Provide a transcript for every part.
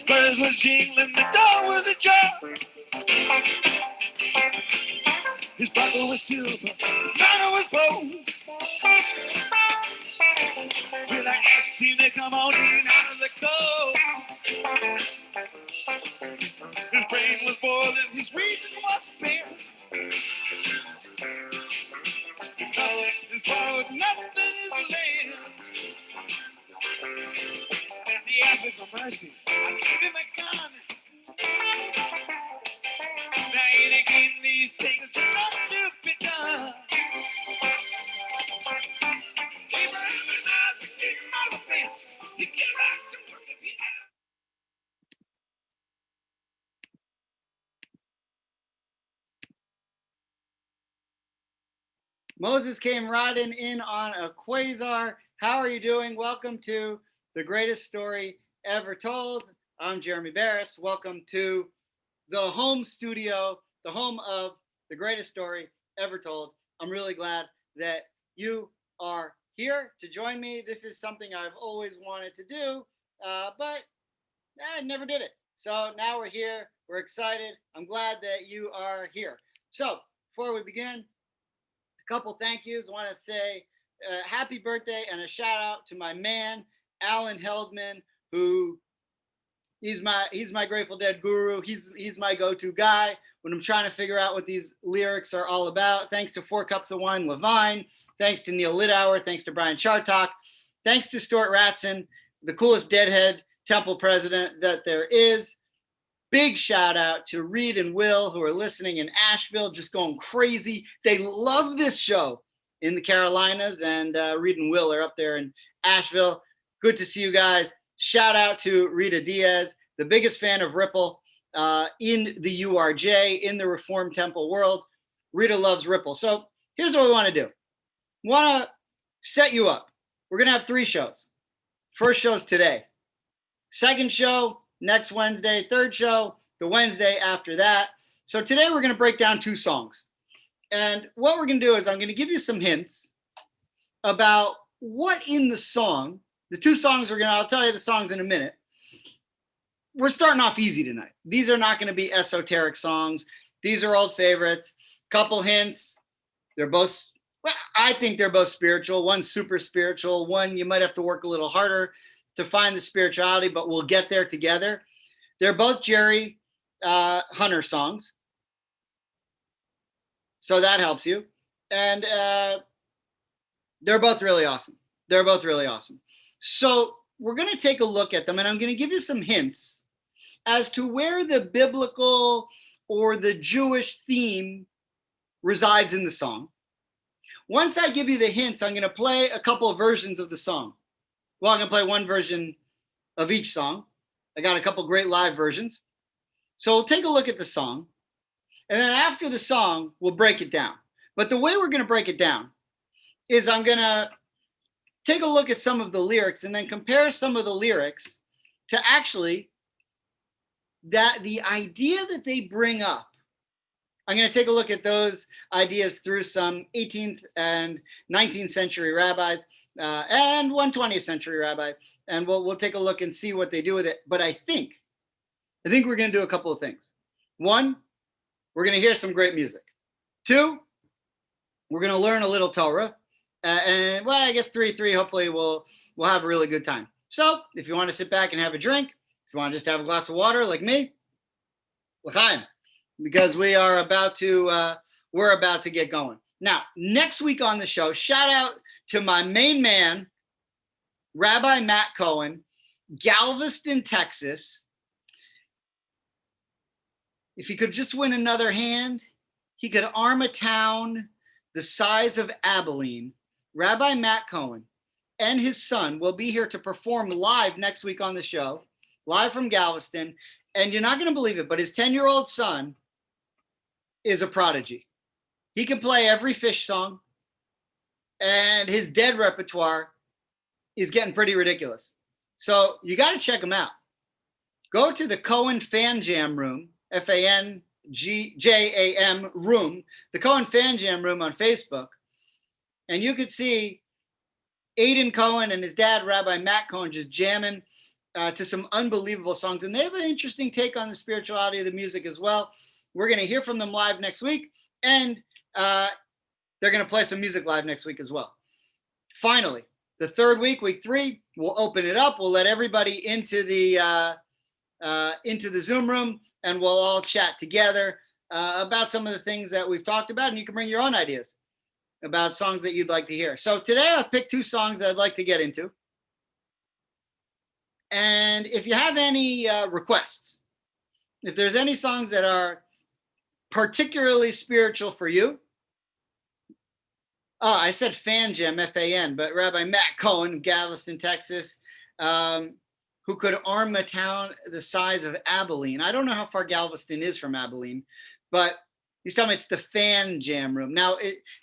spurs was jingling, the door was ajar. His buckle was silver, his manner was bold. Well, I asked him to come on in out of the cold. His brain was boiling, his reason was spent. His borrowed nothing is lent. He asked me for mercy, I gave him a gun. Now yet again, these things just not to be done. He ran with us, 16 mile fence. You get right to work if you have. Moses came riding in on a quasar. How are you doing? Welcome to the greatest story ever told. I'm Jeremy Barris. Welcome to the home studio, the home of the greatest story ever told. I'm really glad that you are here to join me. This is something I've always wanted to do, but I never did it. So now we're here. We're excited. I'm glad that you are here. So before we begin, a couple thank yous. I want to say happy birthday and a shout out to my man, Alan Heldman, who he's my Grateful Dead guru. He's my go-to guy when I'm trying to figure out what these lyrics are all about. Thanks to 4 Cups of Wine Levine. Thanks to Neil Lidauer. Thanks to Brian Chartok. Thanks to Stuart Ratson, the coolest Deadhead Temple president that there is. Big shout out to Reed and Will, who are listening in Asheville, just going crazy. They love this show in the Carolinas, and Reed and Will are up there in Asheville. Good to see you guys. Shout out to Rita Diaz, the biggest fan of Ripple in the URJ, in the Reformed Temple world. Rita loves Ripple. So here's what we want to do. We want to set you up. We're going to have 3 shows. First show's today. Second show, next Wednesday. Third show, the Wednesday after that. So today we're going to break down 2 songs. And what we're going to do is I'm going to give you some hints about what in the song, the 2 songs I'll tell you the songs in a minute. We're starting off easy tonight. These are not going to be esoteric songs. These are old favorites. Couple hints. They're both, well, I think they're both spiritual. One's super spiritual. One, you might have to work a little harder to find the spirituality, but we'll get there together. They're both Jerry Hunter songs. So that helps you. And they're both really awesome. They're both really awesome. So we're going to take a look at them, and I'm going to give you some hints as to where the biblical or the Jewish theme resides in the song. Once I give you the hints, I'm going to play a couple of versions of the song. Well, I'm going to play one version of each song. I got a couple great live versions. So we'll take a look at the song. And then after the song, we'll break it down. But the way we're going to break it down is I'm going to take a look at some of the lyrics and then compare some of the lyrics to actually the idea that they bring up. I'm going to take a look at those ideas through some 18th and 19th century rabbis and one 20th century rabbi, and we'll take a look and see what they do with it. But I think we're going to do a couple of things. 1, we're going to hear some great music. 2, we're going to learn a little Torah. And well, I guess 3, hopefully we'll have a really good time. So if you want to sit back and have a drink, if you want to just have a glass of water like me, l'chaim, because we're about to get going. Now, next week on the show, shout out to my main man, Rabbi Matt Cohen, Galveston, Texas. If he could just win another hand, he could arm a town the size of Abilene. Rabbi Matt Cohen and his son will be here to perform live next week on the show, live from Galveston. And you're not going to believe it, but his 10-year-old son is a prodigy. He can play every Fish song, and his Dead repertoire is getting pretty ridiculous. So you got to check him out. Go to the Cohen Fan Jam Room, FANJAM room, the Cohen Fan Jam Room on Facebook, and you could see Aiden Cohen and his dad, Rabbi Matt Cohen, just jamming to some unbelievable songs. And they have an interesting take on the spirituality of the music as well. We're going to hear from them live next week. And they're going to play some music live next week as well. Finally, the third week, week 3, we'll open it up. We'll let everybody into the Zoom room, and we'll all chat together about some of the things that we've talked about. And you can bring your own ideas about songs that you'd like to hear. So today I've picked 2 songs that I'd like to get into. And if you have any requests, if there's any songs that are particularly spiritual for you, I said Fan Jam, F-A-N, but Rabbi Matt Cohen, Galveston, Texas, who could arm a town the size of Abilene. I don't know how far Galveston is from Abilene, but he's telling me it's the Fan Jam room. Now,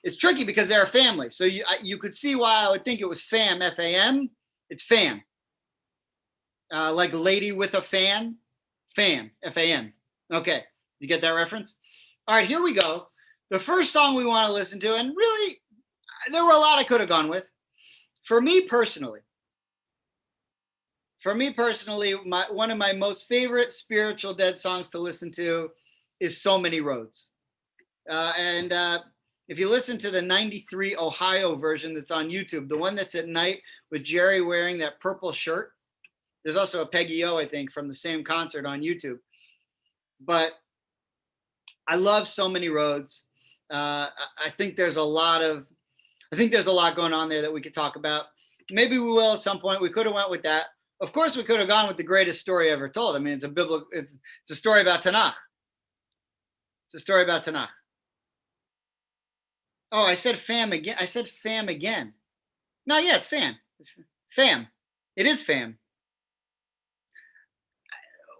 it's tricky because they're a family. So you could see why I would think it was Fam, F-A-M. It's Fan. Like lady with a fan, Fan, F-A-N. Okay, you get that reference? All right, here we go. The first song we want to listen to, and really, there were a lot I could have gone with. For me personally, one of my most favorite Spiritual Dead songs to listen to is So Many Roads. If you listen to the 93 Ohio version that's on YouTube, the one that's at night with Jerry wearing that purple shirt, there's also a Peggy O, I think, from the same concert on YouTube. But I love So Many Roads. I think there's a lot going on there that we could talk about. Maybe we will at some point. We could have went with that. Of course, we could have gone with the greatest story ever told. I mean, it's a story about Tanakh. It's a story about Tanakh. Oh, I said fam again. No, yeah, it's fam. It's fam. It is fam.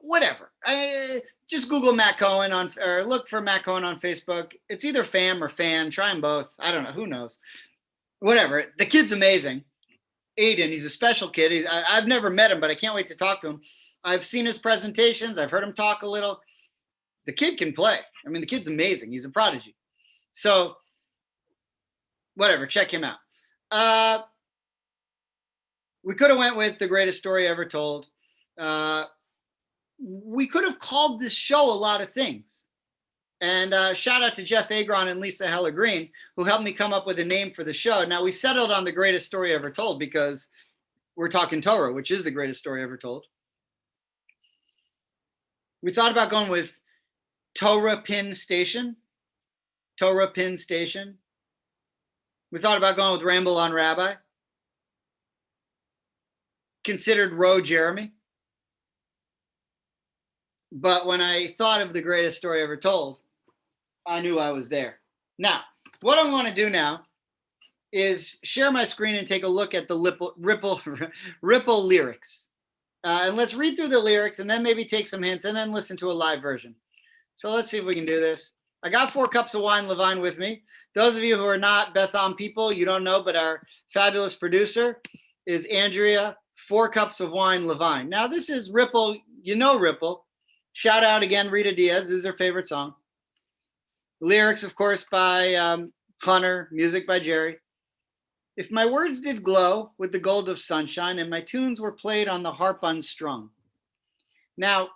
Whatever. Just Google Matt Cohen or look for Matt Cohen on Facebook. It's either fam or fan. Try them both. I don't know. Who knows? Whatever. The kid's amazing. Aiden, he's a special kid. I've never met him, but I can't wait to talk to him. I've seen his presentations. I've heard him talk a little. The kid can play. I mean, the kid's amazing. He's a prodigy. So, whatever. Check him out. We could have went with the greatest story ever told. We could have called this show a lot of things. And shout out to Jeff Agron and Lisa Heller Green, who helped me come up with a name for the show. Now, we settled on the greatest story ever told because we're talking Torah, which is the greatest story ever told. We thought about going with Torah Pin Station. Torah Pin Station. We thought about going with Ramble on Rabbi. Considered Roe Jeremy. But when I thought of the greatest story ever told, I knew I was there. Now, what I want to do now is share my screen and take a look at the Ripple lyrics. And let's read through the lyrics and then maybe take some hints and then listen to a live version. So let's see if we can do this. I got 4 cups of wine Levine with me. Those of you who are not Beth people, you don't know, but our fabulous producer is Andrea, 4 cups of wine Levine. Now, this is Ripple. You know Ripple. Shout out again, Rita Diaz. This is her favorite song. Lyrics, of course, by Hunter. Music by Jerry. If my words did glow with the gold of sunshine and my tunes were played on the harp unstrung. Now,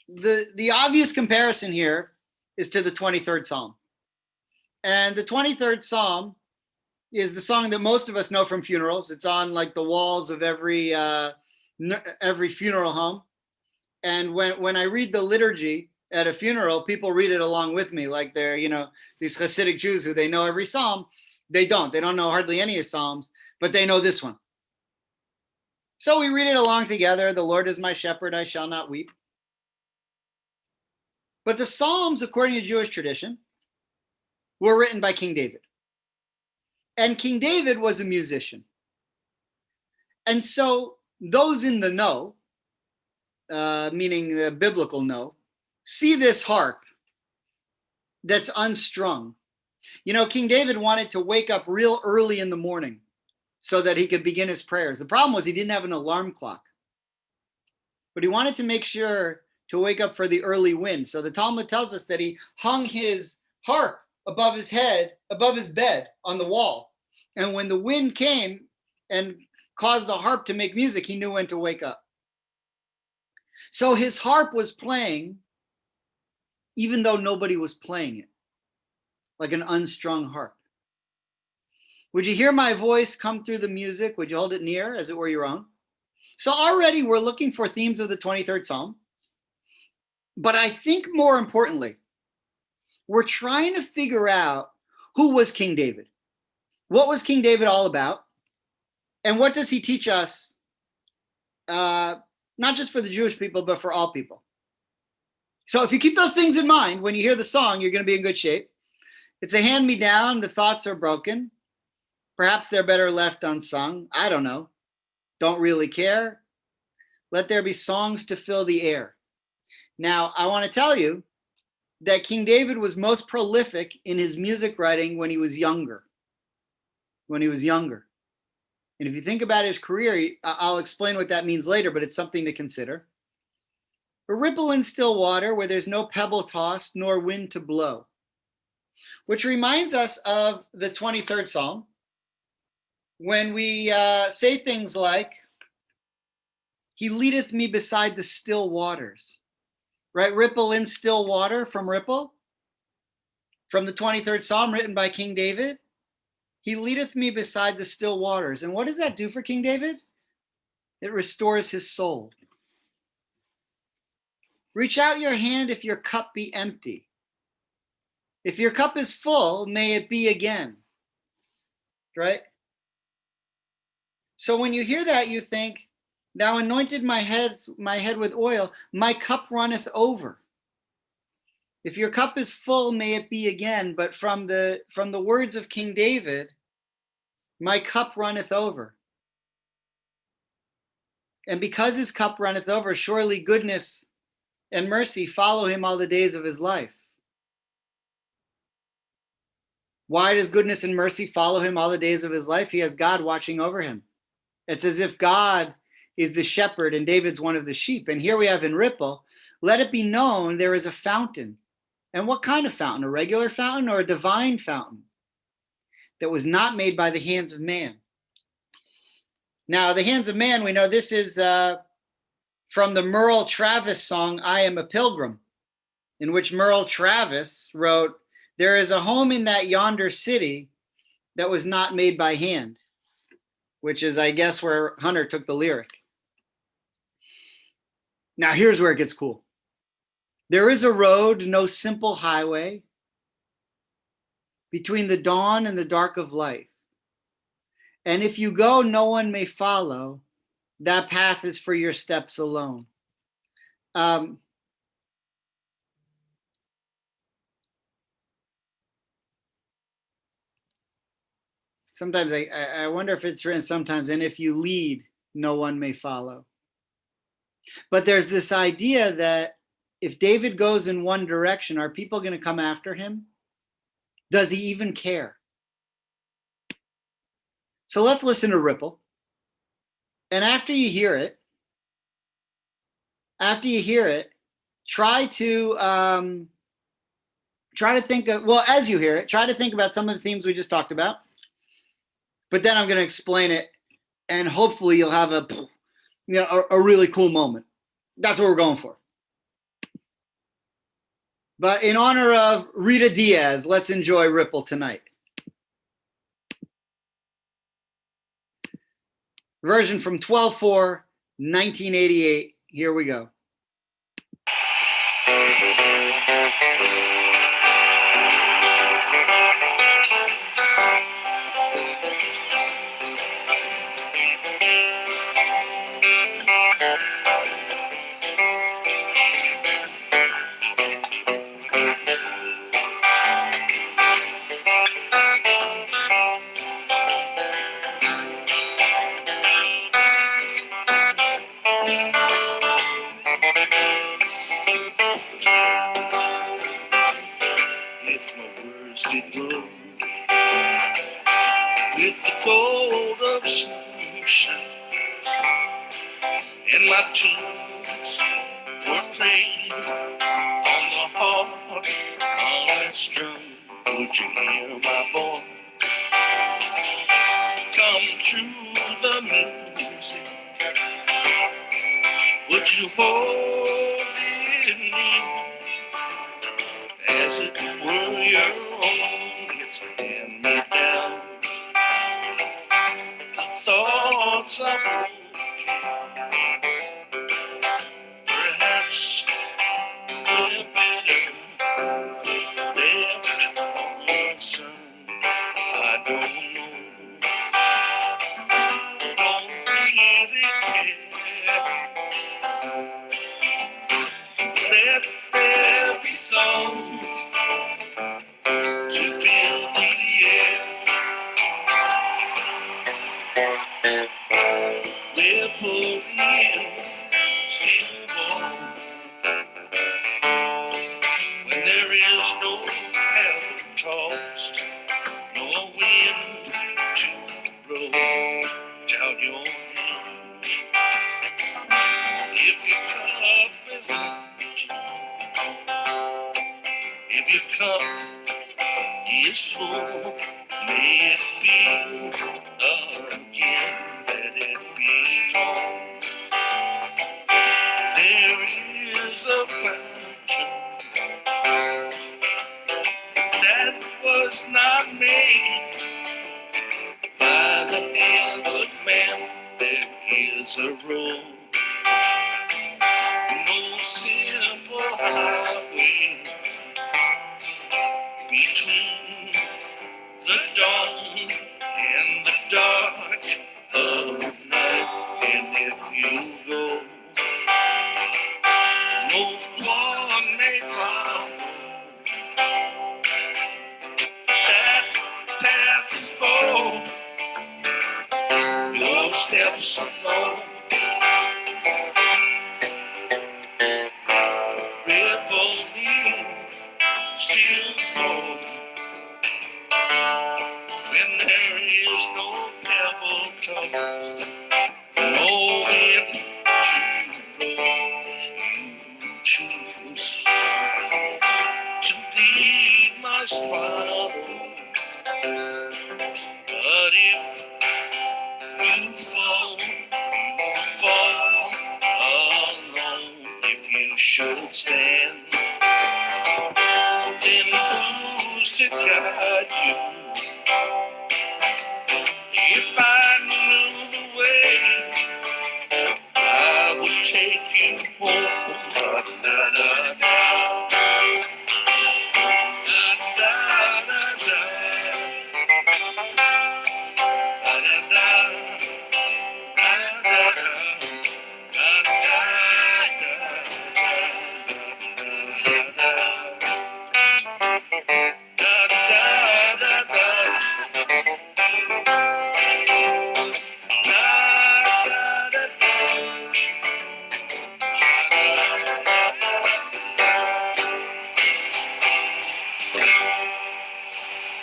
the obvious comparison here is to the 23rd Psalm. And the 23rd Psalm is the song that most of us know from funerals. It's on like the walls of every funeral home. And when I read the liturgy at a funeral, people read it along with me, like they're, these Hasidic Jews who they know every psalm. They don't know hardly any of Psalms, but they know this one. So we read it along together. The Lord is my shepherd, I shall not weep. But the Psalms, according to Jewish tradition, were written by King David. And King David was a musician. And so those in the know, meaning the biblical know, see this harp that's unstrung. King David wanted to wake up real early in the morning so that he could begin his prayers. The problem was he didn't have an alarm clock. But he wanted to make sure to wake up for the early wind. So the Talmud tells us that he hung his harp above his head, above his bed on the wall. And when the wind came and cause the harp to make music, he knew when to wake up. So his harp was playing even though nobody was playing it, like an unstrung harp. Would you hear my voice come through the music? Would you hold it near as it were your own? So already we're looking for themes of the 23rd Psalm. But I think more importantly, we're trying to figure out who was King David. What was King David all about? And what does he teach us, not just for the Jewish people, but for all people? So if you keep those things in mind, when you hear the song, you're going to be in good shape. It's a hand-me-down. The thoughts are broken. Perhaps they're better left unsung. I don't know. Don't really care. Let there be songs to fill the air. Now, I want to tell you that King David was most prolific in his music writing when he was younger. When he was younger. And if you think about his career, I'll explain what that means later, but it's something to consider. A ripple in still water where there's no pebble tossed nor wind to blow. Which reminds us of the 23rd Psalm, when we say things like, he leadeth me beside the still waters. Right? Ripple in still water from Ripple, from the 23rd Psalm written by King David. He leadeth me beside the still waters. And what does that do for King David? It restores his soul. Reach out your hand if your cup be empty. If your cup is full, may it be again. Right? So when you hear that, you think, thou anointed my head with oil, my cup runneth over. If your cup is full, may it be again. But from the words of King David, my cup runneth over. And because his cup runneth over, surely goodness and mercy follow him all the days of his life. Why does goodness and mercy follow him all the days of his life? He has God watching over him. It's as if God is the shepherd and David's one of the sheep. And here we have in Ripple, let it be known there is a fountain. And what kind of fountain? A regular fountain or a divine fountain that was not made by the hands of man? Now, the hands of man, we know this is from the Merle Travis song, I Am a Pilgrim, in which Merle Travis wrote, there is a home in that yonder city that was not made by hand, which is, I guess, where Hunter took the lyric. Now, here's where it gets cool. There is a road, no simple highway, between the dawn and the dark of life. And if you go, no one may follow. That path is for your steps alone. Sometimes I wonder if it's written sometimes, and if you lead, no one may follow. But there's this idea that if David goes in one direction, are people going to come after him? Does he even care? So let's listen to Ripple. And after you hear it, try to think of, well, as you hear it, try to think about some of the themes we just talked about. But then I'm going to explain it, and hopefully you'll have a really cool moment. That's what we're going for. But in honor of Rita Diaz, let's enjoy Ripple tonight. Version from 12/4/1988. Here we go. If my words did glow with the gold of sunshine, and my tunes were played on the heart on a string, would you hear my voice come through the moon Would you hold it near as it were your own? It's hand me down. The thoughts I wrote, perhaps they're better left unsaid. I don't know, don't really care. Let there be songs to fill the air. We're pulling still warm when there is no paddle tossed, no wind to blow. Shout your name. If your cup is empty, if your cup is full, may it be again, let it be. There is a fountain that was not made by the hands of man. There is a road, no simple highway between the dawn and the dark of night. And if you go, no one may follow. That path is full, your steps alone. Rippling, still flow. When there is no pebble tossed, no wind to blow, you choose to lead must follow. But if you fall alone. If you should stand, then who's to guide you? If I knew the way, I would take you home. Da, da, da, da. Da, da, da, da. Da, da, da.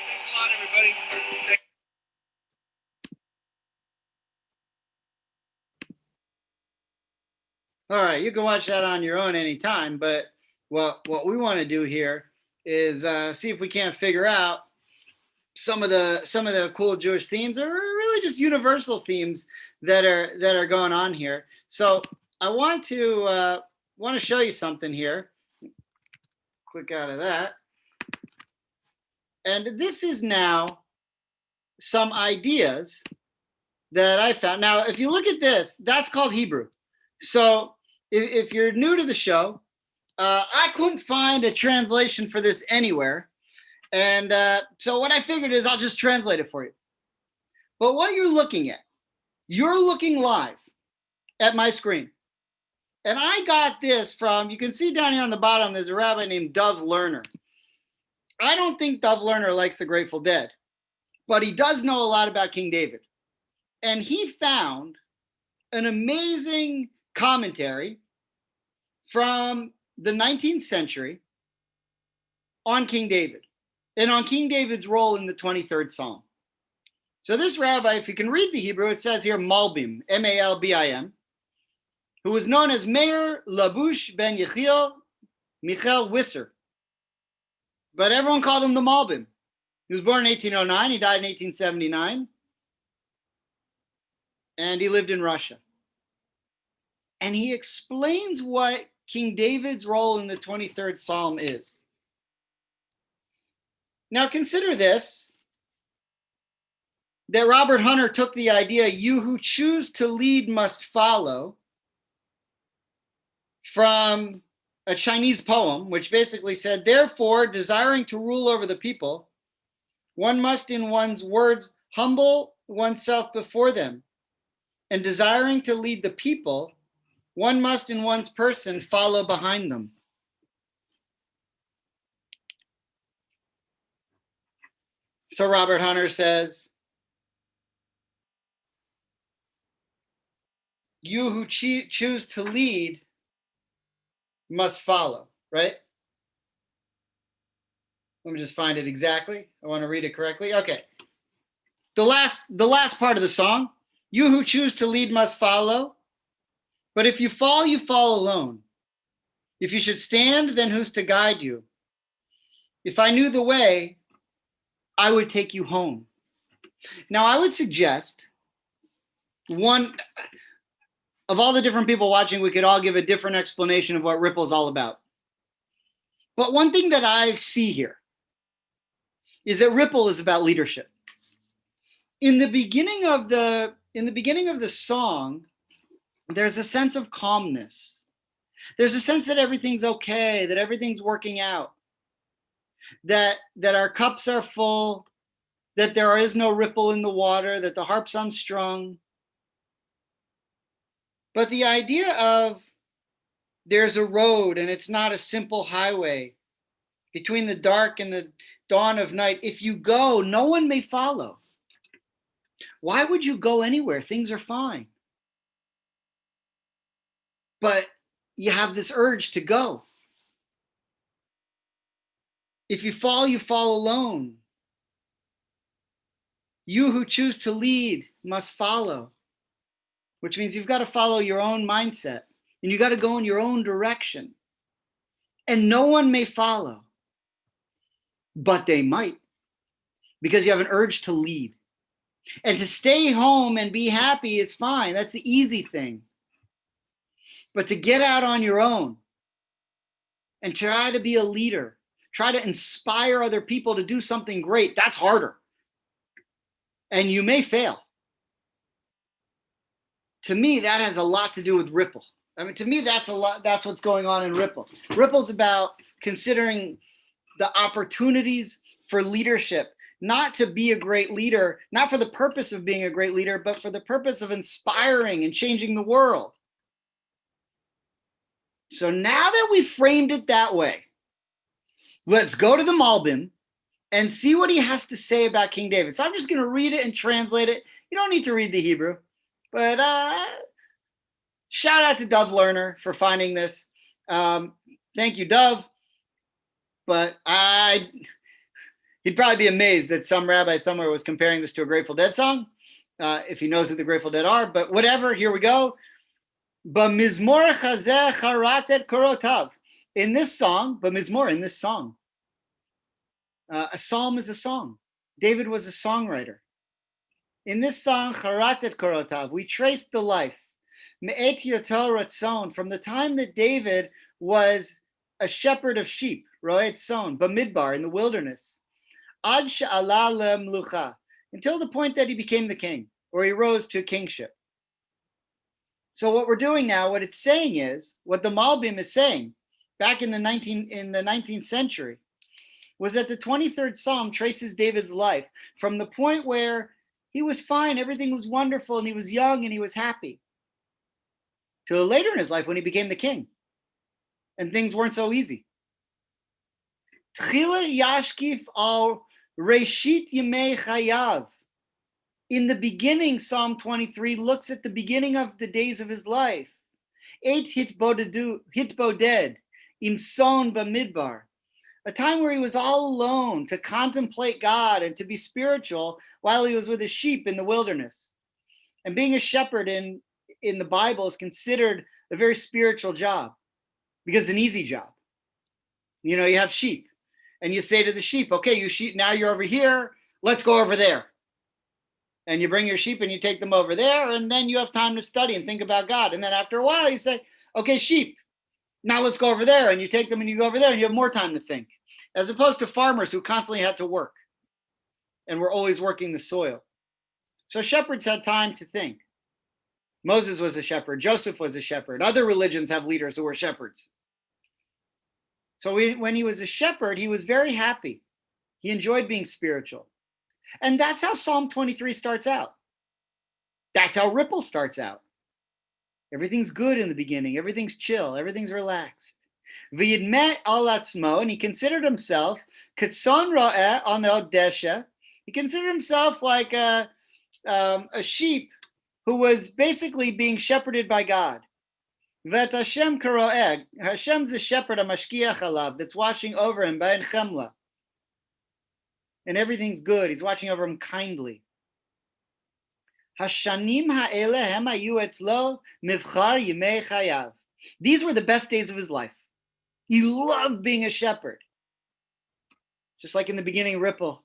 Thanks a lot, everybody. All right, you can watch that on your own anytime, but what we want to do here is see if we can't figure out some of the cool Jewish themes, or really just universal themes that are going on here. So I want to show you something here. Click out of that, and this is now some ideas that I found. Now, if you look at this, that's called Hebrew. So if you're new to the show, I couldn't find a translation for this anywhere. And so what I figured is I'll just translate it for you. But what you're looking live at my screen. And I got this from, you can see down here on the bottom, there's a rabbi named Dov Lerner. I don't think Dov Lerner likes the Grateful Dead, but he does know a lot about King David. And he found an amazing commentary from the 19th century on King David and on King David's role in the 23rd Psalm. So this rabbi, if you can read the Hebrew, it says here Malbim, M-A-L-B-I-M, who was known as Meir Labush ben Yechiel Michael Wisser. But everyone called him the Malbim. He was born in 1809. He died in 1879. And he lived in Russia. and he explains what King David's role in the 23rd Psalm is. Now consider this, that Robert Hunter took the idea, you who choose to lead must follow, from a Chinese poem, which basically said, therefore, desiring to rule over the people, one must in one's words humble oneself before them, and desiring to lead the people, one must in one's person follow behind them. So Robert Hunter says, you who choose to lead must follow, right? Let me just find it exactly. I want to read it correctly. Okay. The last part of the song, you who choose to lead must follow, but if you fall alone. If you should stand, then who's to guide you? If I knew the way, I would take you home. Now, I would suggest one of all the different people watching, we could all give a different explanation of what Ripple's all about. But one thing that I see here is that Ripple is about leadership. In the beginning of the song, there's a sense of calmness. There's a sense that everything's okay, that everything's working out, that our cups are full, that there is no ripple in the water, that the harp's unstrung. But the idea of there's a road and it's not a simple highway between the dark and the dawn of night. If you go, no one may follow. Why would you go anywhere? Things are fine. But you have this urge to go. If you fall alone. You who choose to lead must follow, which means you've got to follow your own mindset and you got to go in your own direction. And no one may follow, but they might, because you have an urge to lead. And to stay home and be happy is fine. That's the easy thing. But to get out on your own and try to be a leader, try to inspire other people to do something great, that's harder. And you may fail. To me, that has a lot to do with Ripple. I mean, to me, that's what's going on in Ripple. Ripple's about considering the opportunities for leadership, not to be a great leader, not for the purpose of being a great leader, but for the purpose of inspiring and changing the world. So now that we've framed it that way, let's go to the Malbim and see what he has to say about King David. So I'm just going to read it and translate it. You don't need to read the Hebrew, but shout out to Dove Lerner for finding this. Thank you, Dove. But he'd probably be amazed that some rabbi somewhere was comparing this to a Grateful Dead song, if he knows who the Grateful Dead are. But whatever, here we go. B'mizmor chazeh charatet korotav. In this song, in this song, a psalm is a song. David was a songwriter. In this song, charatet korotav, we trace the life, me'et yoto ratzon, from the time that David was a shepherd of sheep, roet son, b'midbar, in the wilderness, ad she'ala le'mlucha, until the point that he became the king, or he rose to kingship. So what we're doing now, what it's saying is, what the Malbim is saying, back in the 19th century, was that the 23rd Psalm traces David's life from the point where he was fine, everything was wonderful, and he was young and he was happy, to later in his life when he became the king, and things weren't so easy. Tchila yashkif al reshit yemei chayav. In the beginning, Psalm 23 looks at the beginning of the days of his life. Eit hitboded im son b'midbar. A time where he was all alone to contemplate God and to be spiritual while he was with his sheep in the wilderness. And being a shepherd in the Bible is considered a very spiritual job, because it's an easy job. You know, you have sheep and you say to the sheep, okay, you sheep, now you're over here, let's go over there. And you bring your sheep and you take them over there, and then you have time to study and think about God. And then after a while, you say, okay, sheep, now let's go over there. And you take them and you go over there and you have more time to think, as opposed to farmers who constantly had to work and were always working the soil. So shepherds had time to think. Moses was a shepherd. Joseph was a shepherd. Other religions have leaders who were shepherds. So when he was a shepherd, he was very happy. He enjoyed being spiritual. And that's how Psalm 23 starts out. That's how Ripple starts out. Everything's good in the beginning. Everything's chill. Everything's relaxed. V'yidmeh al atzmo, and he considered himself ketson ro'eh al desha. He considered himself like a sheep who was basically being shepherded by God. Vet Hashem karo'eh. Hashem's the shepherd, a mashkiach alav, that's watching over him, b'en chemla. And everything's good. He's watching over him kindly. Hashanim ha'ele hem hayu etzlo mivchar yimei chayav. These were the best days of his life. He loved being a shepherd. Just like in the beginning, Ripple,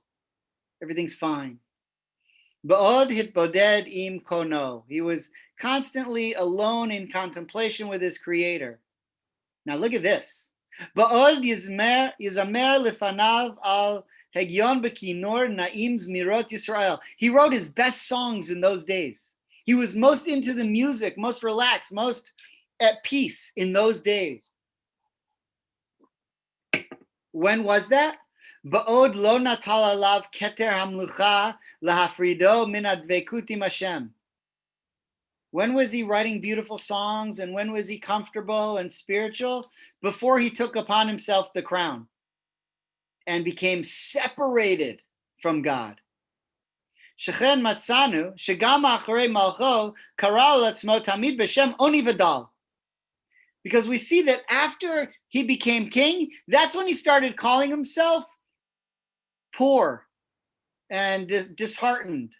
everything's fine. Ba'od hitboded im kono. He was constantly alone in contemplation with his creator. Now look at this. Ba'od yizamer lefanav al Hegyon b'kinor na'im zmirot Yisrael. He wrote his best songs in those days. He was most into the music, most relaxed, most at peace in those days. When was that? Ba'od lo natal alav keter hamlucha lahafrido min advekutim Hashem. When was he writing beautiful songs and when was he comfortable and spiritual? Before he took upon himself the crown and became separated from God. Sheken matzanu shegam acharei malcho karal atzmo tamid b'shem oni v'dal. Because we see that after he became king, that's when he started calling himself poor and disheartened.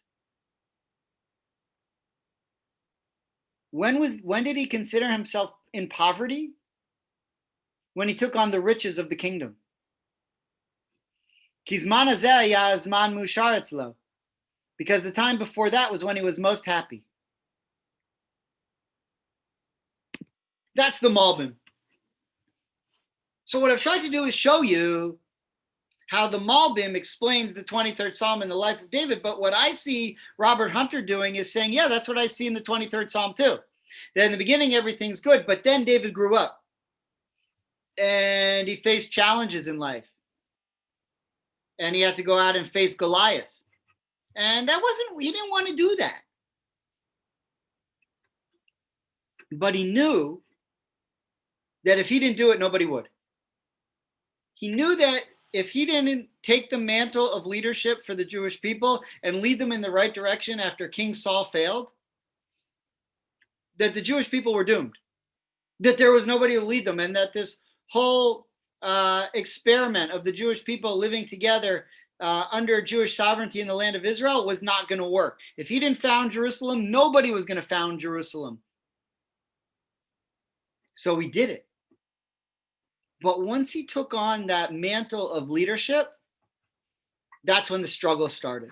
When did he consider himself in poverty? When he took on the riches of the kingdom. Because the time before that was when he was most happy. That's the Malbim. So what I've tried to do is show you how the Malbim explains the 23rd Psalm in the life of David, but what I see Robert Hunter doing is saying, yeah, that's what I see in the 23rd Psalm too. That in the beginning, everything's good, but then David grew up and he faced challenges in life. And he had to go out and face Goliath. And he didn't want to do that. But he knew that if he didn't do it, nobody would. He knew that if he didn't take the mantle of leadership for the Jewish people and lead them in the right direction after King Saul failed, that the Jewish people were doomed. That there was nobody to lead them, and that this whole experiment of the Jewish people living together under Jewish sovereignty in the land of Israel was not going to work. If he didn't found Jerusalem, nobody was going to found Jerusalem. So he did it. But once he took on that mantle of leadership, that's when the struggle started.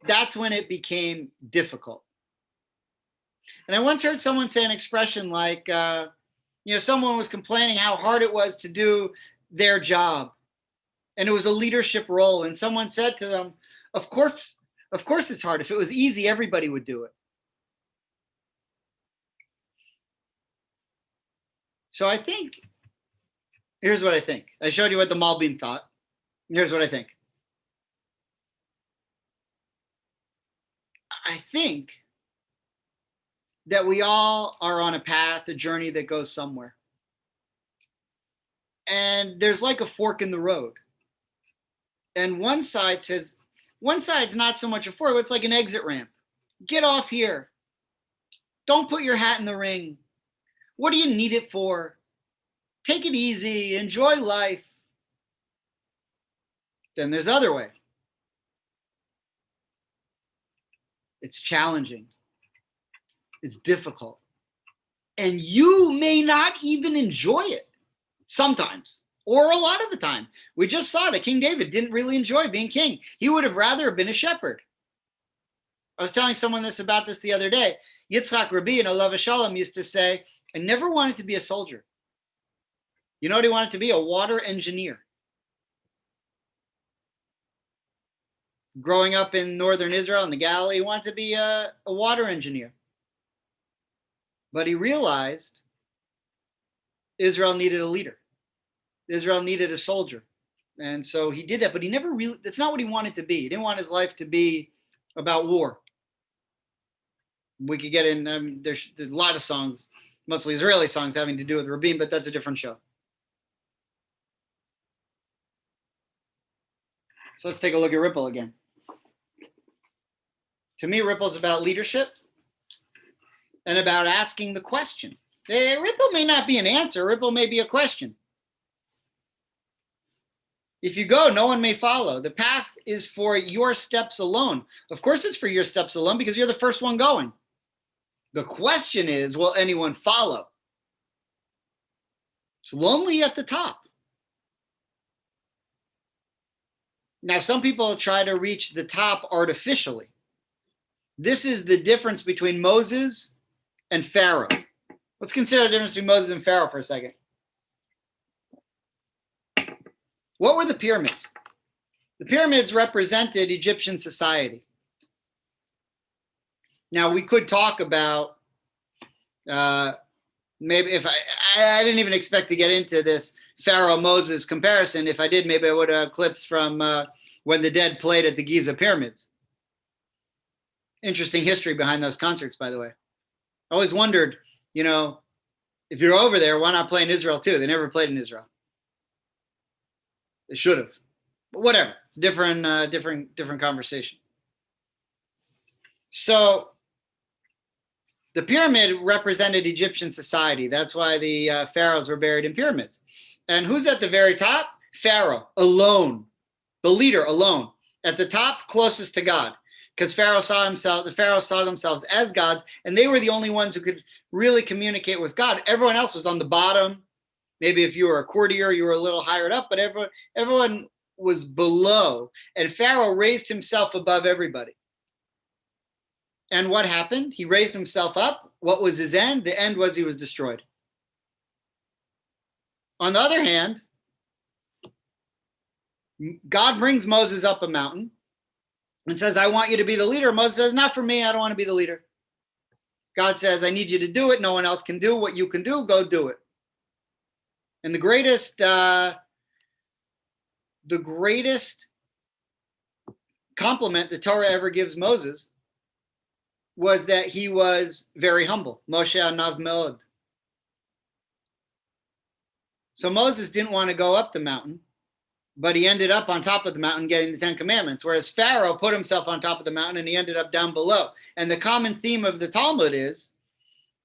That's when it became difficult. And I once heard someone say an expression like, someone was complaining how hard it was to do their job. And it was a leadership role. And someone said to them, of course it's hard. If it was easy, everybody would do it. So I think, here's what I think. I showed you what the Malbim thought. Here's what I think. I think that we all are on a path, a journey that goes somewhere. And there's like a fork in the road. And one side's not so much a fork, it's like an exit ramp. Get off here. Don't put your hat in the ring. What do you need it for? Take it easy, enjoy life. Then there's the other way. It's challenging. It's difficult. And you may not even enjoy it sometimes, or a lot of the time. We just saw that King David didn't really enjoy being king. He would have rather been a shepherd. I was telling someone about this the other day. Yitzhak Rabin, Alav Shalom, used to say, I never wanted to be a soldier. You know what he wanted to be? A water engineer. Growing up in northern Israel in the Galilee, he wanted to be a water engineer. But he realized Israel needed a leader. Israel needed a soldier. And so he did that, but he never really, that's not what he wanted to be. He didn't want his life to be about war. We could get in, there's a lot of songs, mostly Israeli songs having to do with Rabin, but that's a different show. So let's take a look at Ripple again. To me, Ripple's about leadership and about asking the question. Ripple may not be an answer. Ripple may be a question. If you go, no one may follow. The path is for your steps alone. Of course, it's for your steps alone because you're the first one going. The question is, will anyone follow? It's lonely at the top. Now, some people try to reach the top artificially. This is the difference between Moses and Pharaoh. Let's consider the difference between Moses and Pharaoh for a second. What were the pyramids? The pyramids represented Egyptian society. Now, we could talk about, maybe if I didn't even expect to get into this Pharaoh-Moses comparison. If I did, maybe I would have clips from when the Dead played at the Giza pyramids. Interesting history behind those concerts, by the way. I always wondered, you know, if you're over there, why not play in Israel too? They never played in Israel. They should have, but whatever. It's a different conversation. So the pyramid represented Egyptian society. That's why the pharaohs were buried in pyramids. And who's at the very top? Pharaoh, alone, the leader alone, at the top, closest to God, because the pharaohs saw themselves as gods, and they were the only ones who could really communicate with God. Everyone else was on the bottom. Maybe if you were a courtier, you were a little higher up, but everyone was below. And Pharaoh raised himself above everybody. And what happened? He raised himself up. What was his end? The end was he was destroyed. On the other hand, God brings Moses up a mountain and says, I want you to be the leader. Moses says, not for me. I don't want to be the leader. God says, I need you to do it. No one else can do what you can do. Go do it. And the greatest compliment the Torah ever gives Moses was that he was very humble. Moshe anav meod. So Moses didn't want to go up the mountain, but he ended up on top of the mountain getting the 10 Commandments, whereas Pharaoh put himself on top of the mountain and he ended up down below. And the common theme of the Talmud is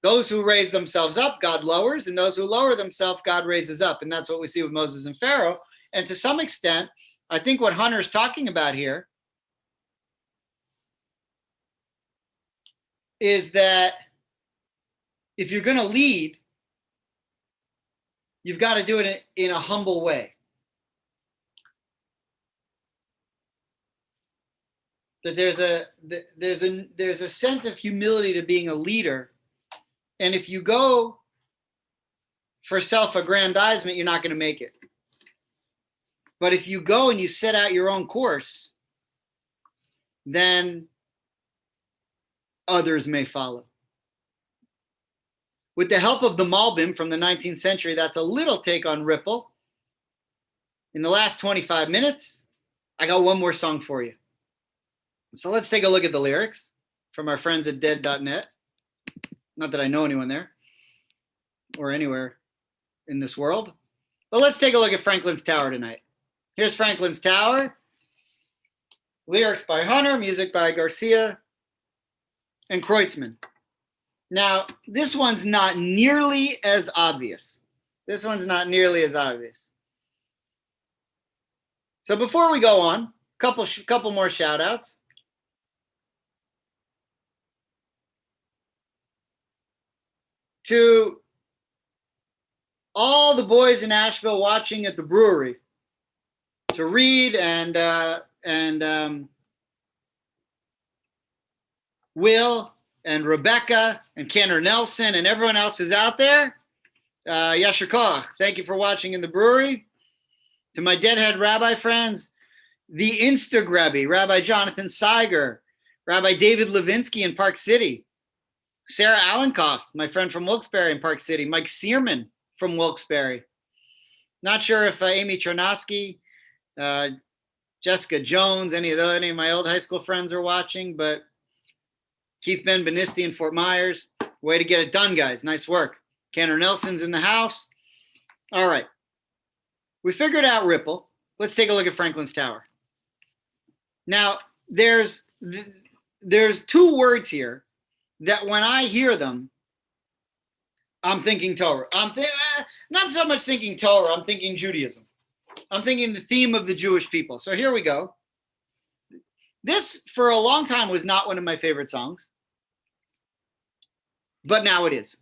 those who raise themselves up, God lowers, and those who lower themselves, God raises up. And that's what we see with Moses and Pharaoh. And to some extent, I think what Hunter's talking about here is that if you're going to lead, you've got to do it in a humble way. That there's a sense of humility to being a leader. And if you go for self-aggrandizement, you're not going to make it. But if you go and you set out your own course, then others may follow. With the help of the Malbim from the 19th century, that's a little take on Ripple. In the last 25 minutes, I got one more song for you. So let's take a look at the lyrics from our friends at dead.net. Not that I know anyone there or anywhere in this world. But let's take a look at Franklin's Tower tonight. Here's Franklin's Tower. Lyrics by Hunter, music by Garcia and Kreutzmann. Now, this one's not nearly as obvious. So before we go on, couple more shout outs. To all the boys in Asheville watching at the brewery, to Reed and Will and Rebecca and Kenner Nelson and everyone else who's out there. Yasher Koch, thank you for watching in the brewery. To my Deadhead Rabbi friends, the Instagrabby, Rabbi Jonathan Seiger, Rabbi David Levinsky in Park City, Sarah Allenkoff, my friend from Wilkes-Barre in Park City, Mike Searman from Wilkes-Barre. Not sure if Amy Chernosky, Jessica Jones, any of my old high school friends are watching, but Keith Ben Benisti in Fort Myers. Way to get it done, guys. Nice work. Kenner Nelson's in the house. All right. We figured out Ripple. Let's take a look at Franklin's Tower. Now, there's two words here that when I hear them, I'm thinking Torah. Not so much thinking Torah, I'm thinking Judaism. I'm thinking the theme of the Jewish people. So here we go. This, for a long time, was not one of my favorite songs, but now it is.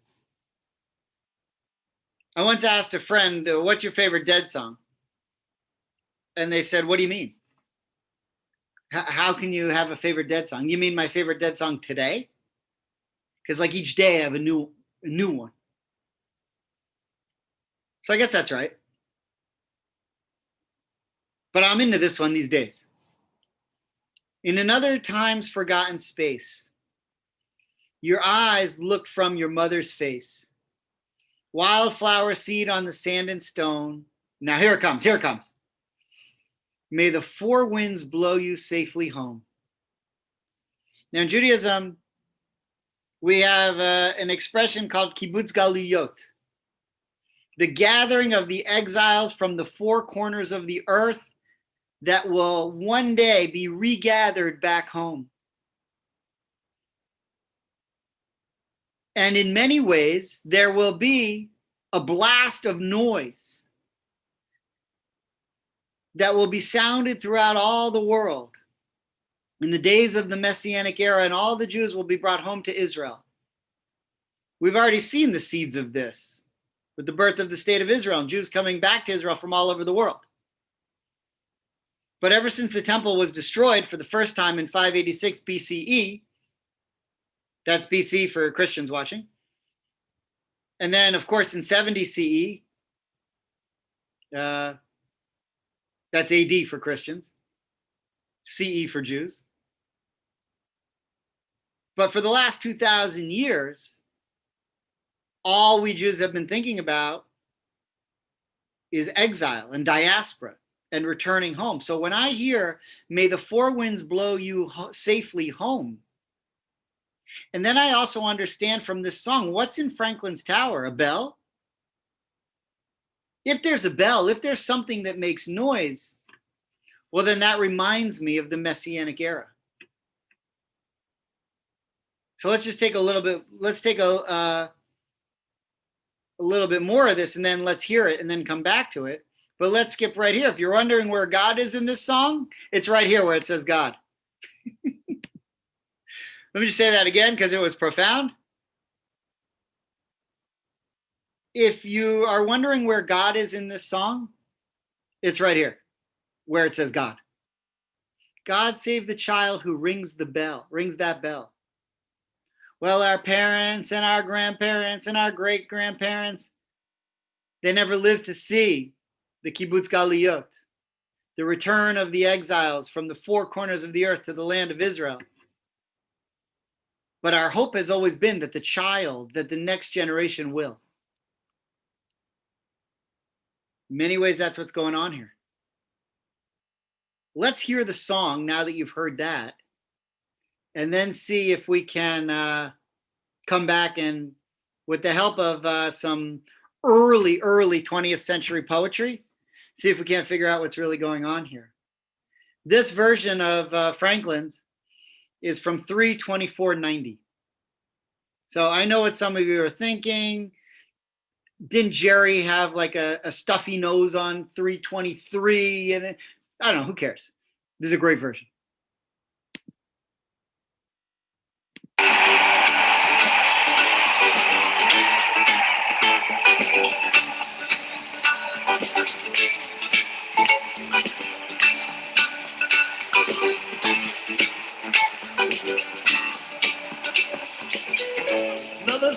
I once asked a friend, what's your favorite Dead song? And they said, what do you mean? How can you have a favorite Dead song? You mean my favorite Dead song today? Because like each day I have a new one. So I guess that's right. But I'm into this one these days. In another time's forgotten space, your eyes looked from your mother's face. Wildflower seed on the sand and stone. Now here it comes, here it comes. May the four winds blow you safely home. Now in Judaism, we have an expression called kibbutz galuyot, the gathering of the exiles from the four corners of the earth that will one day be regathered back home. And in many ways, there will be a blast of noise that will be sounded throughout all the world in the days of the Messianic era, and all the Jews will be brought home to Israel. We've already seen the seeds of this with the birth of the state of Israel and Jews coming back to Israel from all over the world. But ever since the temple was destroyed for the first time in 586 BCE, that's BC for Christians watching, and then, of course, in 70 CE, that's AD for Christians, CE for Jews. But for the last 2,000 years, all we Jews have been thinking about is exile and diaspora and returning home. So when I hear, may the four winds blow you safely home, and then I also understand from this song, what's in Franklin's Tower? A bell? If there's a bell, if there's something that makes noise, well, then that reminds me of the Messianic era. So let's just take a little bit, let's take a little bit more of this, and then let's hear it and then come back to it. But let's skip right here. If you're wondering where God is in this song, it's right here where it says God. Let me just say that again because it was profound. If you are wondering where God is in this song, it's right here where it says God. God save the child who rings the bell, rings that bell. Well, our parents and our grandparents and our great-grandparents, they never lived to see the kibbutz galuyot, the return of the exiles from the four corners of the earth to the land of Israel. But our hope has always been that the next generation will. In many ways, that's what's going on here. Let's hear the song now that you've heard that, and then see if we can come back and, with the help of some early 20th century poetry, see if we can't figure out what's really going on here. This version of Franklin's is from 3/24/90. So I know what some of you are thinking. Didn't Jerry have like a stuffy nose on 3/23? And I don't know, who cares? This is a great version.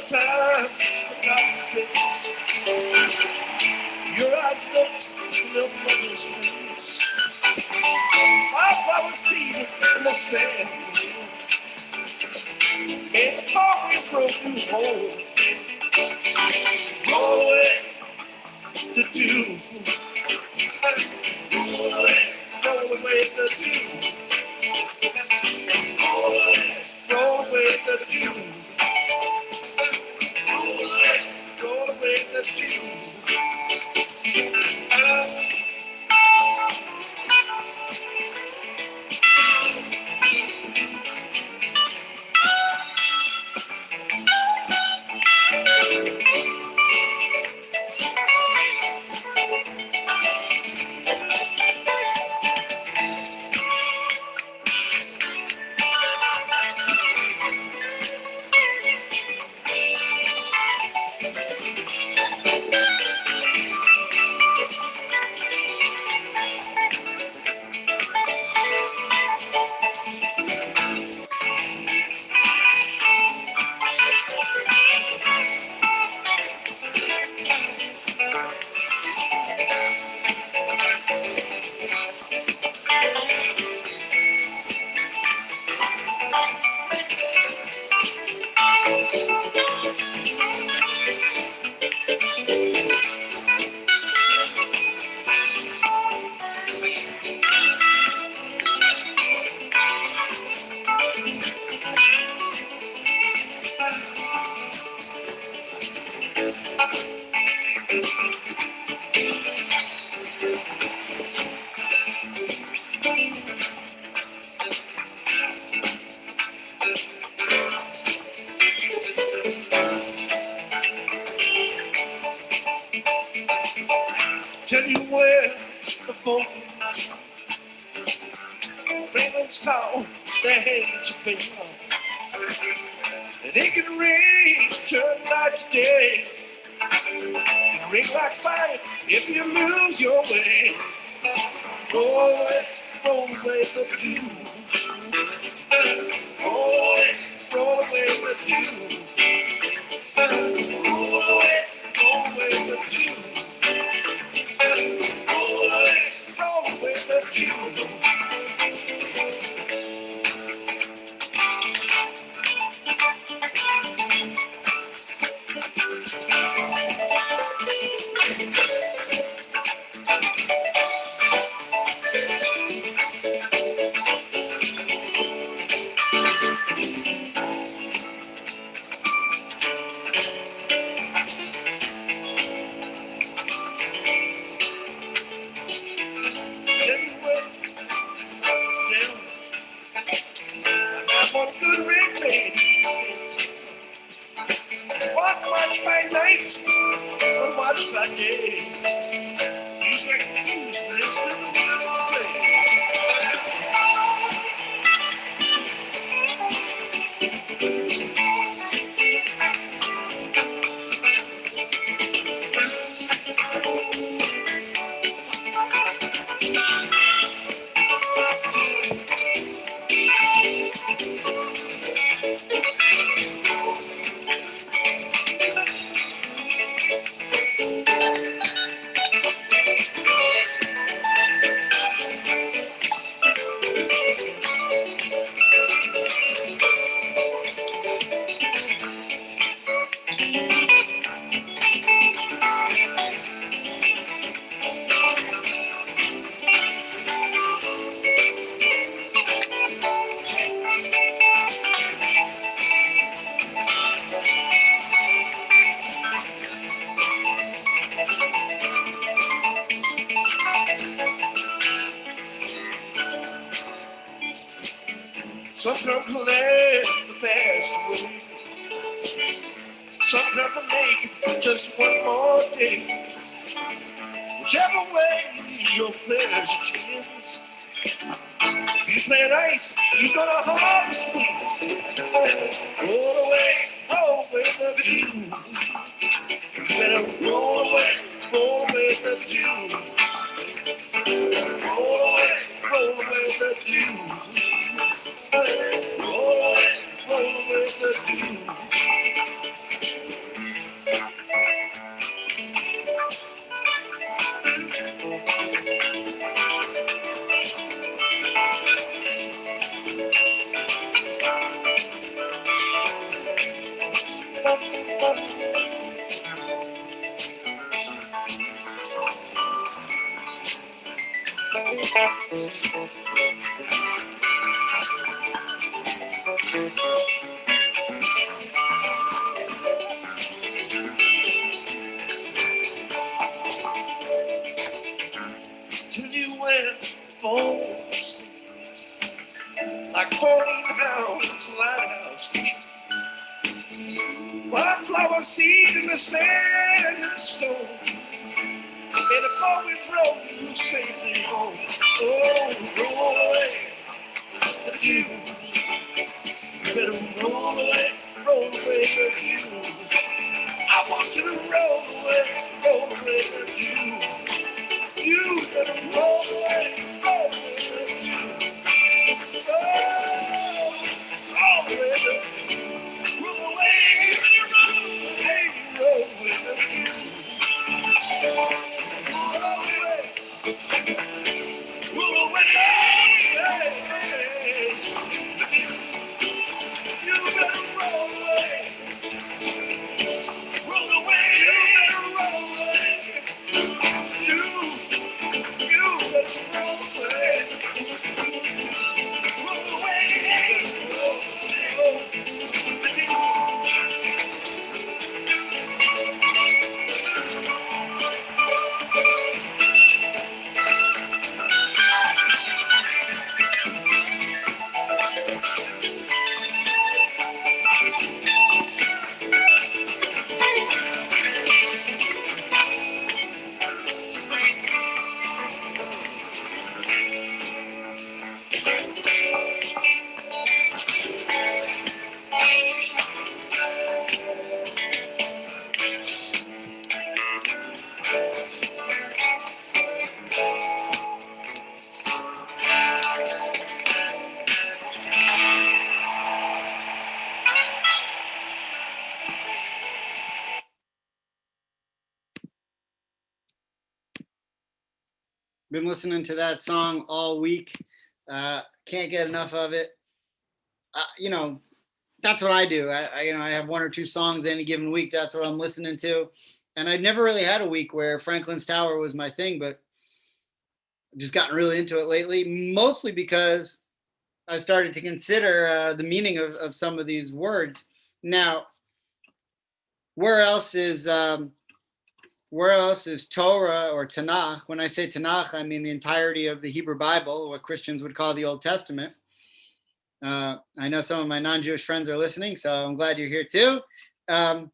sometimes forgotten face. Your eyes looked in your mother's face. My flower seed in the sand. And the car we throw through hole. Roll away the dew. Roll away the dew. Roll away the dew. Roll away the dew. Tell you where the folk Franklin's town, their hands are big. And they can ring, turn like day. Ring like fire if you lose your way. Roll away the dew. Roll away the dew. Roll away the dew. Roll away the dew. One good ring, baby. Watch my nights, watch my days. You get confused, listen to the play. Some come to let the past away. Some come to make just one more day. Whichever way your pleasure tends. If you play nice, you're gonna harvest sweet. Roll away the dew. You better roll away the dew. Roll away the dew. Roll away the dew. Till you went falls like falling hounds, lighthouse keep. Wildflower seed in the sand and the stone. May the forest roll you safely home. Oh, roll away the dew. You better roll away the dew. I want you to roll away the dew. You better roll away the dew. Oh, roll away the dew. Roll away the dew. Been listening to that song all week. Can't get enough of it. That's what I do. I have one or two songs any given week. That's what I'm listening to. And I'd never really had a week where Franklin's Tower was my thing, but I've just gotten really into it lately, mostly because I started to consider the meaning of some of these words. Now, where else is Torah or Tanakh? When I say Tanakh, I mean the entirety of the Hebrew Bible, what Christians would call the Old Testament. I know some of my non-Jewish friends are listening, so I'm glad you're here too. So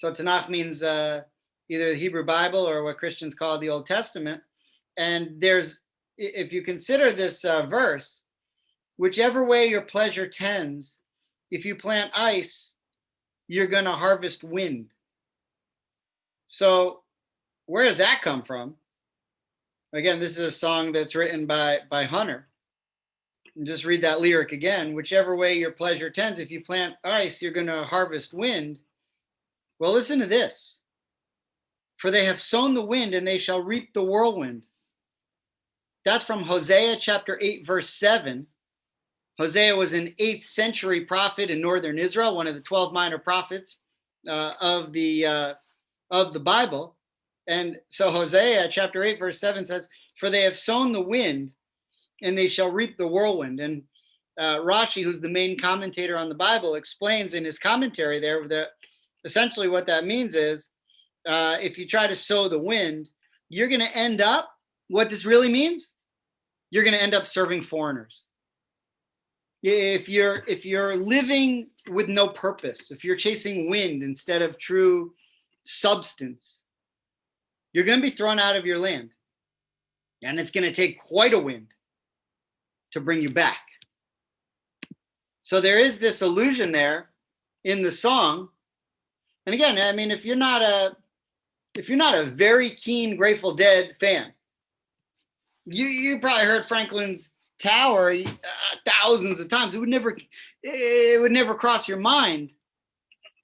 Tanakh means either the Hebrew Bible or what Christians call the Old Testament. And if you consider this verse, whichever way your pleasure tends, if you plant ice, you're going to harvest wind. So where does that come from? Again, this is a song that's written by Hunter. And just read that lyric again. Whichever way your pleasure tends, if you plant ice, you're going to harvest wind. Well, listen to this. For they have sown the wind and they shall reap the whirlwind. That's from Hosea chapter 8, verse 7. Hosea was an 8th century prophet in northern Israel, one of the 12 minor prophets of the Bible. And so Hosea chapter 8, verse 7 says, for they have sown the wind and they shall reap the whirlwind. And Rashi, who's the main commentator on the Bible, explains in his commentary there that essentially what that means is if you try to sow the wind, you're going to end up, what this really means, you're going to end up serving foreigners. If you're living with no purpose, if you're chasing wind instead of true substance, you're going to be thrown out of your land. And it's going to take quite a wind to bring you back. So there is this allusion there in the song. And again, I mean, if you're not a very keen Grateful Dead fan, you probably heard Franklin's Tower thousands of times. It would never cross your mind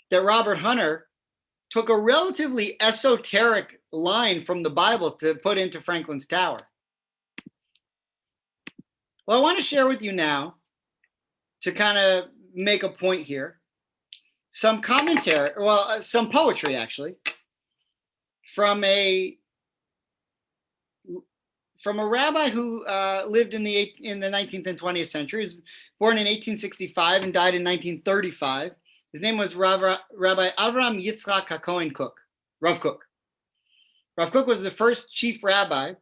that Robert Hunter took a relatively esoteric line from the Bible to put into Franklin's Tower. Well, I want to share with you now, to kind of make a point here, some commentary, some poetry actually, from from a rabbi who lived in the 19th and 20th centuries. He was born in 1865 and died in 1935. His name was Rabbi Avram Yitzchak HaKohen Kook, Rav Kook. Rav Kook was the first chief rabbi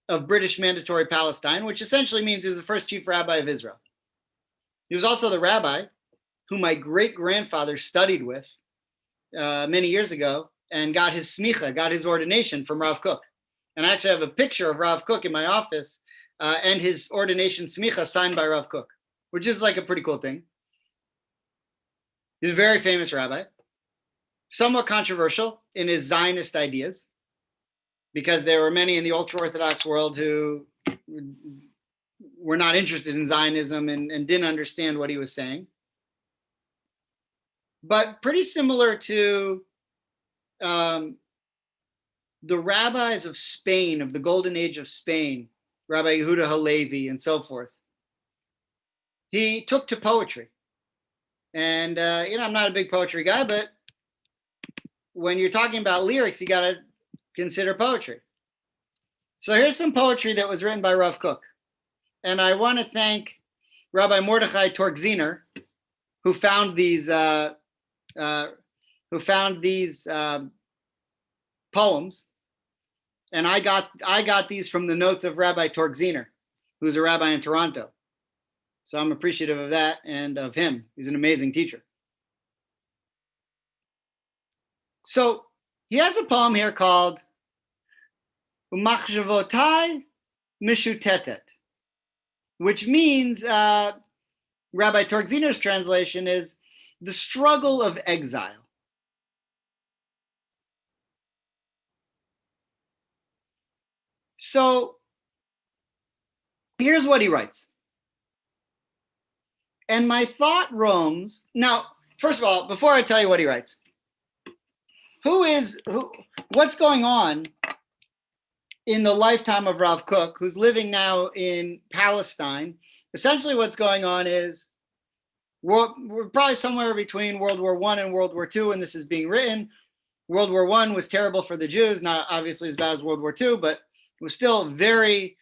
of British Mandatory Palestine, which essentially means he was the first chief rabbi of Israel. He was also the rabbi who my great-grandfather studied with many years ago and got his smicha, got his ordination from Rav Kook. And I actually have a picture of Rav Kook in my office and his ordination smicha signed by Rav Kook, which is like a pretty cool thing. He's a very famous rabbi, somewhat controversial in his Zionist ideas, because there were many in the ultra-Orthodox world who were not interested in Zionism and didn't understand what he was saying. But pretty similar to the rabbis of Spain, of the golden age of Spain, Rabbi Yehuda Halevi and so forth, he took to poetry. And, I'm not a big poetry guy, but when you're talking about lyrics, you got to consider poetry. So here's some poetry that was written by Rav Kook. And I want to thank Rabbi Mordechai Torgziner, who found these poems. And I got these from the notes of Rabbi Torgziner, who's a rabbi in Toronto. So I'm appreciative of that and of him. He's an amazing teacher. So he has a poem here called Umachshavotai Mishutetet, which means, Rabbi Torgziner's translation is the struggle of exile. So here's what he writes. And my thought roams. Now, first of all, before I tell you what he writes, what's going on in the lifetime of Rav Kook, who's living now in Palestine? Essentially what's going on is we're probably somewhere between World War I and World War II when this is being written. World War I was terrible for the Jews, not obviously as bad as World War II, but it was still very,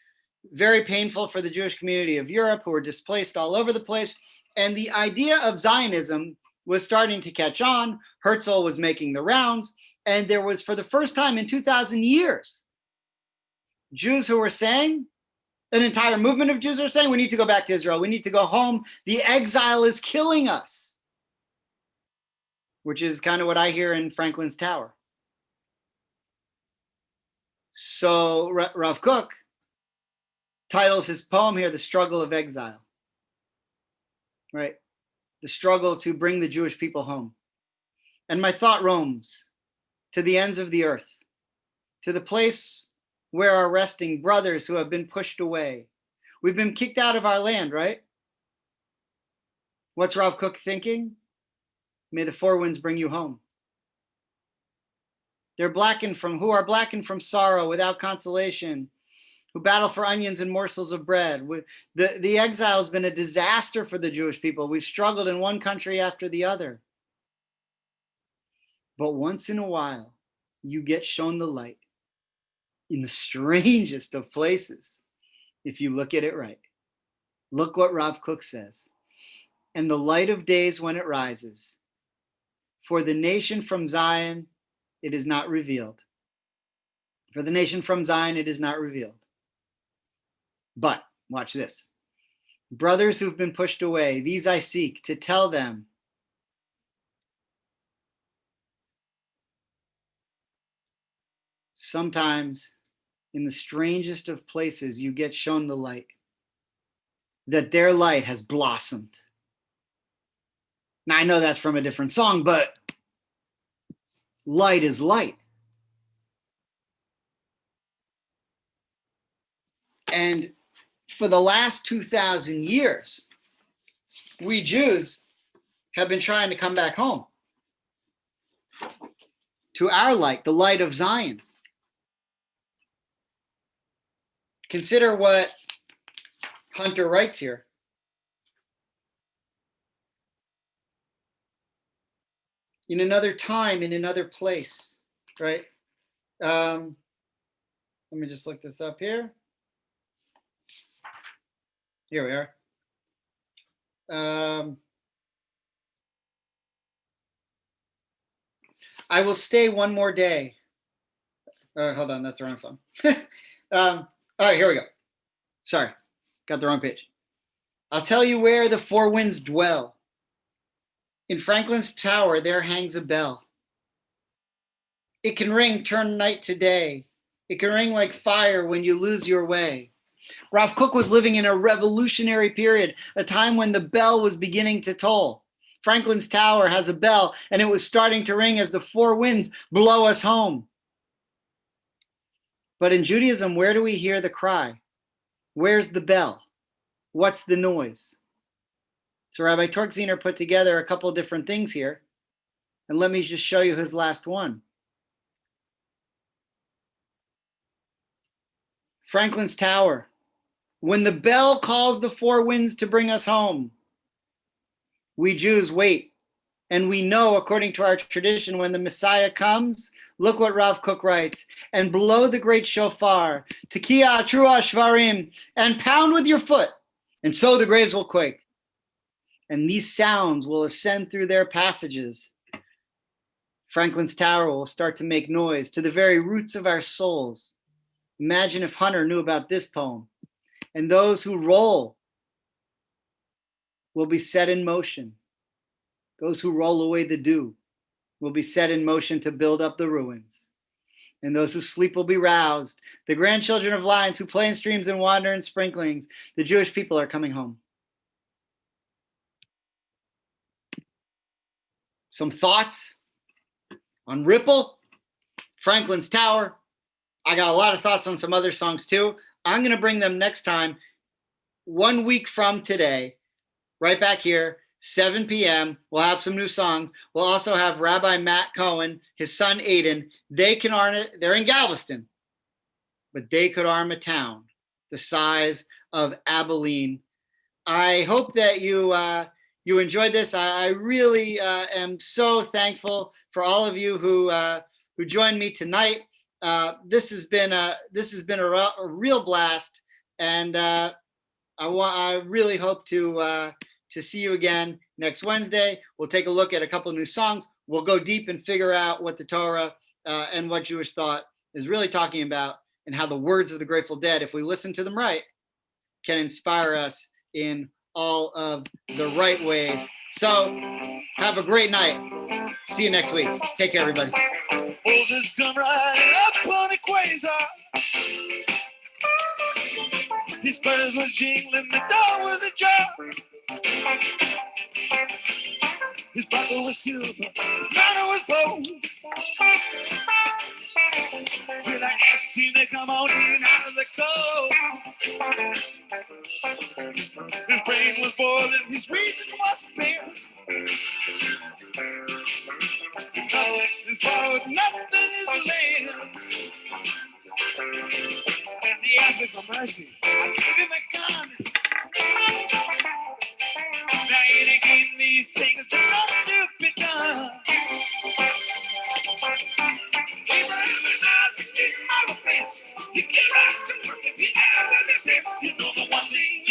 very painful for the Jewish community of Europe, who were displaced all over the place. And the idea of Zionism was starting to catch on. Herzl was making the rounds. And there was, for the first time in 2,000 years, Jews who were saying, an entire movement of Jews are saying, we need to go back to Israel. We need to go home. The exile is killing us, which is kind of what I hear in Franklin's Tower. So Rav Kook titles his poem here, The Struggle of Exile, right? The struggle to bring the Jewish people home. And my thought roams to the ends of the earth, to the place where are resting brothers who have been pushed away. We've been kicked out of our land, right? What's Rav Kook thinking? May the four winds bring you home. Who are blackened from sorrow, without consolation, who battle for onions and morsels of bread. The exile has been a disaster for the Jewish people. We've struggled in one country after the other. But once in a while, you get shown the light in the strangest of places, if you look at it right. Look what Rav Kook says. And the light of days when it rises, for the nation from Zion, it is not revealed. For the nation from Zion, it is not revealed. But, watch this. Brothers who've been pushed away, these I seek to tell them. Sometimes, in the strangest of places, you get shown the light. That their light has blossomed. Now, I know that's from a different song, but light is light. And for the last 2,000 years, we Jews have been trying to come back home to our light, the light of Zion. Consider what Hunter writes here. In another time, in another place, right? Let me just look this up here. Here we are. I will stay one more day. Hold on, that's the wrong song. All right, here we go. Sorry, got the wrong page. I'll tell you where the four winds dwell. In Franklin's tower, there hangs a bell. It can ring, turn night to day. It can ring like fire when you lose your way. Rav Kook was living in a revolutionary period, a time when the bell was beginning to toll. Franklin's tower has a bell, and it was starting to ring as the four winds blow us home. But in Judaism, where do we hear the cry? Where's the bell? What's the noise? So Rabbi Torkziner put together a couple of different things here, and let me just show you his last one. Franklin's tower. When the bell calls the four winds to bring us home, we Jews wait. And we know, according to our tradition, when the Messiah comes, look what Rav Kook writes, and blow the great shofar, tekiah, trua, shvarim, and pound with your foot, and so the graves will quake. And these sounds will ascend through their passages. Franklin's tower will start to make noise to the very roots of our souls. Imagine if Hunter knew about this poem. And those who roll will be set in motion. Those who roll away the dew will be set in motion to build up the ruins. And those who sleep will be roused. The grandchildren of lions who play in streams and wander in sprinklings. The Jewish people are coming home. Some thoughts on Ripple, Franklin's Tower. I got a lot of thoughts on some other songs too. I'm going to bring them next time, 1 week from today, right back here, 7 p.m. We'll have some new songs. We'll also have Rabbi Matt Cohen, his son Aiden. They're in Galveston, but they could arm a town the size of Abilene. I hope that you enjoyed this. I really am so thankful for all of you who joined me tonight. This has been a real blast, and I really hope to see you again next Wednesday. We'll take a look at a couple of new songs. We'll go deep and figure out what the Torah and what Jewish thought is really talking about, and how the words of the Grateful Dead, if we listen to them right, can inspire us in all of the right ways. So have a great night. See you next week. Take care, everybody. Moses come riding up on a quasar. His spurs was jingling, the door was ajar. His buckle was silver, his manner was bold. When I asked him to come on in out of the cold, his brain was boiling, his reason was spent. His borrowed nothing is land. And he asked me for mercy. I gave him a gun. Now yet again, these things just got to be done. Abraham and Isaac sitting on the fence. You get right to work if you ever have any sense. You know the one thing